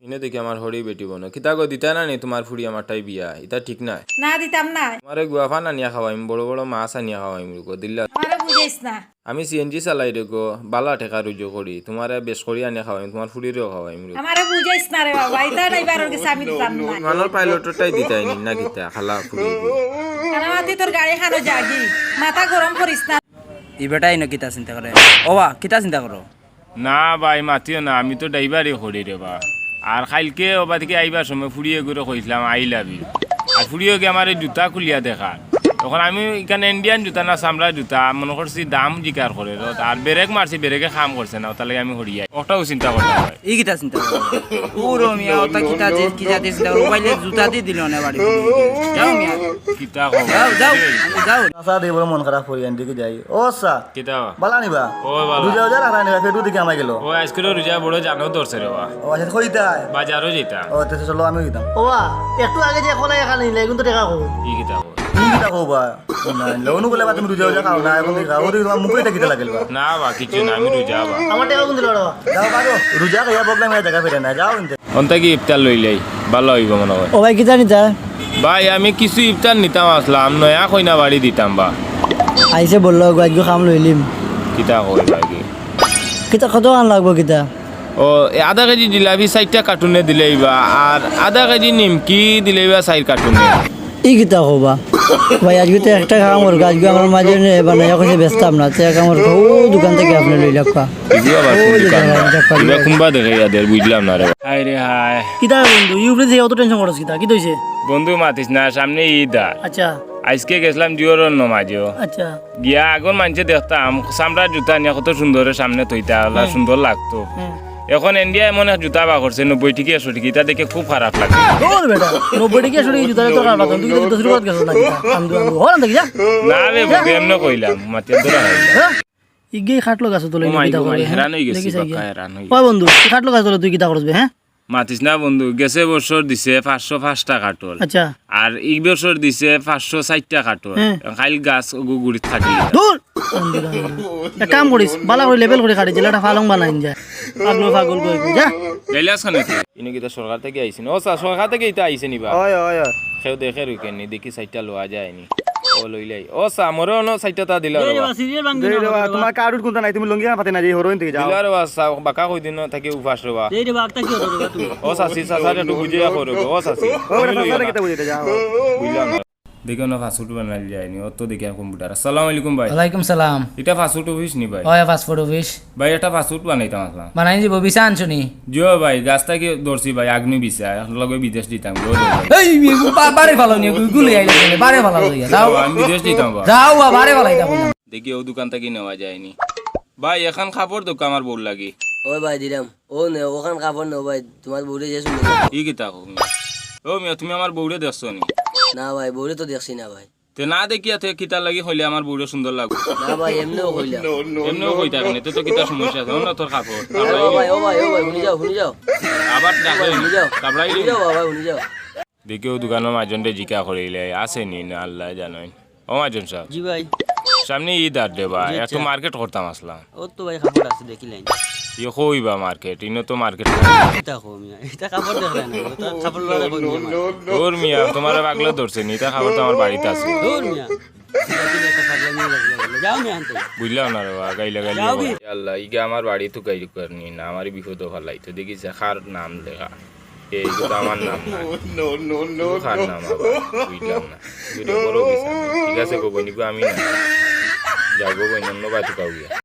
ইনে দেখি আমার হরি বেটি বোন কিতা গো দিতা না নি তোমার ফুড়ি আমারটাই বিয়া এটা ঠিক নাই না দিতাম না। তোমারে গুয়াফান আনিয়া খাওয়াইম বড় বড় মাছ আনিয়া খাওয়াইম গো দিল্লা আমারে বুঝাইস না। আমি সিএনজি চালাই রে গো বালা ঠেকা রুজো করি তোমারে বেশ করি আনিয়া খাওয়াইম তোমার ফুড়িরেও খাওয়াইম গো আমারে বুঝাইস না রে বাবা, এটা নাই বারোর কাছে আমি দিতাম না। মানর পাইলটটাই দিতাই নি না কিতা খালা ফুড়ি কারণ তোর গাড়ি খানো জাগি মাথা গরম করিস না। এই বেটাই না কিতা চিন্তা করে ওবা কিতা চিন্তা করো না ভাই মাতিও না আমি তো ড্রাইভারই করি রে বা আর কালকে ওবা থেকে আইবার সময় ফুড়িয়ে করে কইছিলাম আই লাভ ইউ আর ফুড়িয়ে গিয়ে আমার এই জুতা খুলিয়া দেখা তখন আমি এখানে ইন্ডিয়ান জুতা না চামড়া জুতা মনে করছি দাম জিকার করে আর ব্রেক মারছি ব্রেকে খাম করছে না তাহলে আমি হরিয়াই ওটাও চিন্তা করতে হয় এই কিতা চিন্তা করো পুরো মিয়া ওটা কিতা যে কিতা দিয়ে চিন্তা করো মোবাইলে জুতা দিয়ে দিল না বাড়ি যাও মিয়া কিতা কও যাও যাও যাও আসা দিয়ে বলে মন খারাপ করি দিকে যাই ও সা কিতা বালা নিবা ও বালা দুজা যা রাখা নিবা ফেটু দিকে আমায় গেল ও আজকের রোজা বড় জানো ধরছে রে বা ও আচ্ছা কইতাই বাজারও যেতা ও তে চলো আমি দিতাম ও একটু আগে যে কোলা এখানে নিলে কিন্তু টাকা কো কি কিতা কও কি কিটা কবা না লোনু বলে তুমি দুজা যা খাও না এখন দেখা ও তোমার মুখে কিটা লাগল বা না বা কিছু না আমি রোজা বা আমার টাকা কোন দিল যাও বাগো রুজা খাইয়া প্রবলেম হয়ে জায়গা ফেরে না যাও ইনতে অন্তা কি ইফতার লইলাই ভালো হইব মনে হয় ও ভাই কি জানি যা ভাই আমি কিছু ইফতার নিতাম আসলাম নয়া কইনা বাড়ি দিতাম বা আইসে বললো গাজু খাম লইলিম কিতা কই ভাই কি কিটা কত আন লাগবো কিটা ও আধা কেজি জিলাপি 60টা কার্টুনে দিলেই বা আর আধা কেজি নিমকি দিলেই বা 4 কার্টুনে ই কিতা হবা ভাই আজকে তো একটা কাম ওর আজকে আমার মাঝে মানে এখন ব্যস্তাম না তো কামর ও দোকান থেকে আপনি লই লাপা ইগু আবার ইবা কুম্বা দেখে ইয়াদের বুঝলাম না রে হাই রে হাই কিতা বন্ধু ইউপ্রে যে অত টেনশন করছ কিতা কি দইছে বন্ধু মাতিস না সামনে ঈদ আচ্ছা আজকে গেছিলাম জিওরন নমাজও আচ্ছা গিয়া আগুন মানছে দেখতাম চামড়ার জুতা নিয়ে কত সুন্দর সামনে থইতা সুন্দর লাগতো এখন ইন্ডিয়া এমন এক জুতা বা করছে 90 থেকে 100 টাকা এটা দেখে খুব খারাপ লাগে ওর বেটা 90 টাকা শুনে জুতা তো কাটা তুই তো 10 টাকা গেছ না আমি হরান দেখি যা না রে বুকে এমন কইলাম মাতিয়া ধরা হয় ইগে খাটলো গাছ তো লই কিতা করে হেরান হই গেছি বাকা হেরান হই ওই বন্ধু খাটলো গাছ তো তুই কিতা করবি হ্যাঁ মাতিস না বন্ধু গেছে বছর দিছে 505 টাকা কাটল আচ্ছা আর এই বছর দিছে 560 টাকা কাটল খাইল গাছ গুগুড়ি থাকি দূর এক কাম করিস বালা করে লেভেল করে কাটি জেলাটা ফালং বানাইন যায় পাগল কই যা গেলাস খানে ইনি কিটা সরকার থেকে আইছেন ও সরকার থেকে এটা আইছে নিবা ওই ওই কেউ দেখে রুকেননি দেখি 60টা লওয়া যায়নি ও লইলাই ও সামরো ন 60টা তা দিলা তোমার কার্ড কোনটা নাই তুমি লঙ্গি পাতে না যে হরইন থেকে যাও দিলার বাস বাকা কই দিন থাকি উপাস রবা এই রে বাগটা কি হতো তুমি ও সাসি সাসারে একটু বুঝিয়া করো ও সাসি ও সাসারে কেতে বুঝিতে যাও বুঝলাম দেখো না ফাস্টফুড বানাই যায়নি অত দেখি কম্পিউটার আসসালামু আলাইকুম ভাই ওয়ালাইকুম সালাম এটা ফাস্টফুড অফিস নি ভাই ওয়া পাসপোর্ট অফিস ভাই এটা ফাস্টফুড বানাইতাম আসলাম বানাই দিব বিসা আনছনি জিও ভাই গাছটা কি দর্শি ভাই আগ্নি বিছা লগে বিদেশ দিতাম গো এই বারে ভালো নি গুলে আইলে বারে ভালো হইয়া যাও আমি বিদেশ দিতাম বা যাও বারে ভালো আইতা দেখি ও দোকান থেকে নেওয়া যায়নি ভাই এখন খাবার দোকান আমার বউর লাগি ওই ভাই দিলাম ও নে ওখান কাপড় নে ভাই তোমার বউরে যে শুনবে ই কিতা কও ও মিয়া তুমি আমার বউরে দেখছো নি না ভাই বউরে তো দেখছি না ভাই তে না দেখিয়া তে কিতা লাগি হইলে আমার বউরে সুন্দর লাগবে না ভাই এমনিও কইলা এমনিও কই থাকে না তো কিতা সমস্যা আছে না তোর কাপড় ও ভাই শুনি যাও আবার ডাকে শুনি যাও কাবলাই শুনি যাও বাবা শুনি যাও দেখি ও দোকানের মাঝনটা জিকা করিলে আসেনি না আল্লাহ জানেন ও মাঝন সাহেব জি ভাই সামনে ঈদ আর দেবা এত মার্কেট করতাম আসলাম ও তো ভাই কাপড় আছে দেখিলেন ইয়ে কইবা মার্কেট ইনো তো মার্কেট এটা কো মিয়া এটা কাপড় দেখলেন না ওটা কাপড় লড়া কই মিয়া তোর মিয়া তোমার পাগলা ধরছে নি তা খাবার তো আমার বাড়িতে আছে দূর মিয়া যাও মিয়া আনতে বুঝলাম না রে গাইলা গাইলা আল্লাহ ইগা আমার বাড়ি তো গাইল করনি না আমার বিপদ ফলাই তো দেখি খার নাম লেখা এই তো আমার নাম না খার নাম আবার বুঝলাম না বড় ঠিক আছে গো বনিগো আমি না যাবো বন্য বাতু কাউয়া